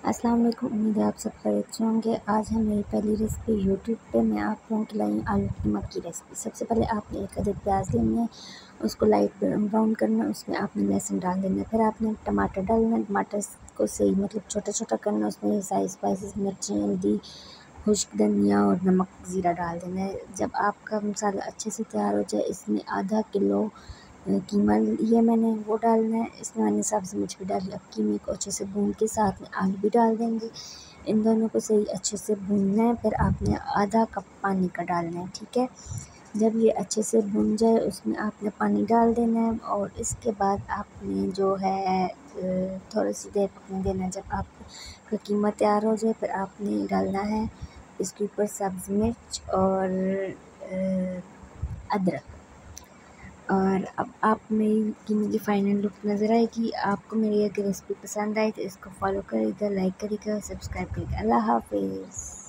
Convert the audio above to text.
अस्सलाम वालेकुम। उम्मीद है आप सब खैरियत अच्छे होंगे। आज है मेरी पहली रेसिपी यूट्यूब पे। मैं आप लोगों के लिए आलू कीमा की रेसिपी। सबसे पहले आपने एक अदद प्याज लेनी है, उसको लाइट ब्राउन करना है। उसमें आपने लहसुन डाल देना है, फिर आपने टमाटर डालना है। टमाटर को सही छोटा छोटा करना है। उसमें सारी स्पाइसेस, मिर्ची, हल्दी, खुश्क धनिया और नमक, ज़ीरा डाल देना है। जब आपका मसाला अच्छे से तैयार हो जाए, इसमें आधा किलो कीमा लिया मैंने, वो डालना है। इसमें मैंने सब्ज़ी मिर्च भी डाली। अब कीमे को अच्छे से भून के साथ में आलू भी डाल देंगे। इन दोनों को सही अच्छे से भूनना है। फिर आपने आधा कप पानी का डालना है, ठीक है। जब ये अच्छे से भून जाए, उसमें आपने पानी डाल देना है और इसके बाद आपने जो है थोड़ी सी देर पकने देना है। जब आपका कीमा तैयार हो जाए, फिर आपने डालना है इसके ऊपर सब्ज़ मिर्च और अदरक। और अब आप मेरी कीमे की फ़ाइनल लुक नज़र आएगी। आपको मेरी अगर रेसिपी पसंद आए तो इसको फॉलो करिएगा, लाइक करिएगा, सब्सक्राइब करिएगा। अल्लाह हाफ़िज़।